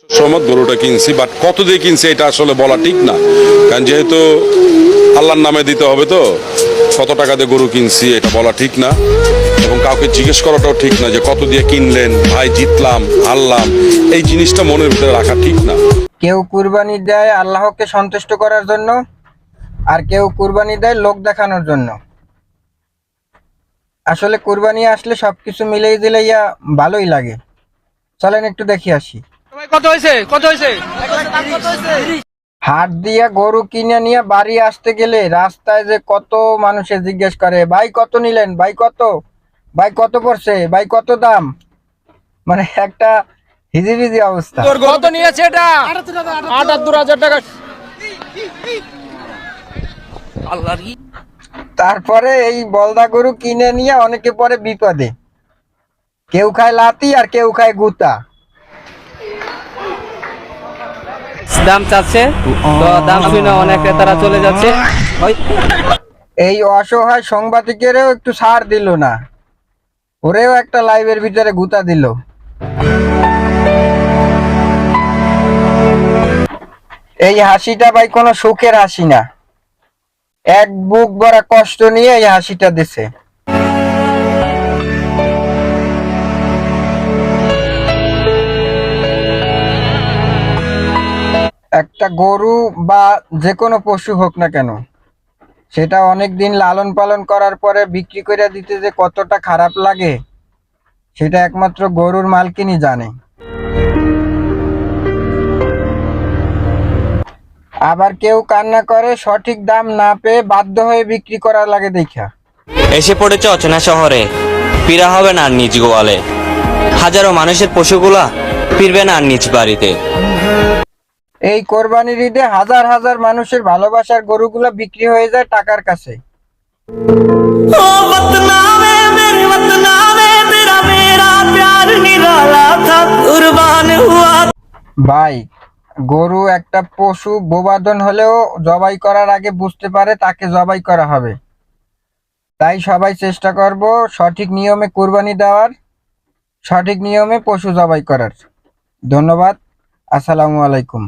সমত গরুটা কিনছি, বাট কত দিয়ে কিনছি এটা আসলে বলা ঠিক না, কারণ যেহেতু আল্লাহর নামে দিতে হবে, তো কত টাকা দিয়ে গরু কিনছি এটা বলা ঠিক না, এবং কাউকে জিজ্ঞেস করাটাও ঠিক না যে কত দিয়ে কিনলেন, ভাই জিতলাম হারলাম, এই জিনিসটা মনের ভিতরে রাখা ঠিক না। কেউ কুরবানি দেয় আল্লাহকে সন্তুষ্ট করার জন্য, আর কেউ কুরবানি দেয় লোক দেখানোর জন্য। আসলে কুরবানি আসলে সবকিছু মিলেই দিলে ভালোই লাগে। চলেন একটু দেখি আসি। কত হয়েছে? হাট দিয়া গরু কিনে নিয়ে বাড়ি আসতে গেলে রাস্তায় যে কত মানুষে জিজ্ঞেস করে, ভাই কত নিলেন, ভাই কত, ভাই কত পড়ছে, ভাই কত দাম। মানে একটা হিজিবিজি অবস্থা। কত নিয়েছে এটা? ৭৮,০০০ টাকা। আল্লাহর কি। তারপরে এই বলদা গরু কিনে নিয়ে অনেকে পরে বিপদে, কেউ খায় লাতি আর কেউ খায় গুতা। দাম চাচ্ছে, তো দাম শুনে অনেক ক্রেতারা চলে যাচ্ছে। এই অসহায় সাংবাদিকেরও একটু ছাড় দিল না, ওরেও একটা লাইভের ভিতরে গুতা দিল। এই হাসিটা ভাই কোনো সুখের হাসি না, এক বুক ভরা কষ্ট নিয়ে এই হাসিটা দিছে। একটা গরু বা যে কোনো পশু হোক না কেন, সেটা অনেক দিন লালন পালন করার পরে বিক্রি করে দিতে যে কতটা খারাপ লাগে, সেটা একমাত্র গরুর মালকিনই জানে। আবার কেউ কান্না করে সঠিক দাম না পেয়ে বাধ্য হয়ে বিক্রি করা লাগে দেখা। এসে পড়েছে অচেনা শহরে, ফিরা হবে না আর নিজ গোয়ালে। হাজারো মানুষের পশুগুলা ফিরবে না আর নিজ বাড়িতে। এই কোরবানির ঈদে হাজার হাজার মানুষের ভালোবাসার গরুগুলা বিক্রি হয়ে যায় টাকার কাছে। ভাই, গরু একটা পশু, বোবাদন হলেও জবাই করার আগে বুঝতে পারে তাকে জবাই করা হবে। তাই সবাই চেষ্টা করব সঠিক নিয়মে কুরবানি দেওয়ার, সঠিক নিয়মে পশু জবাই করার। ধন্যবাদ। আসসালামু আলাইকুম।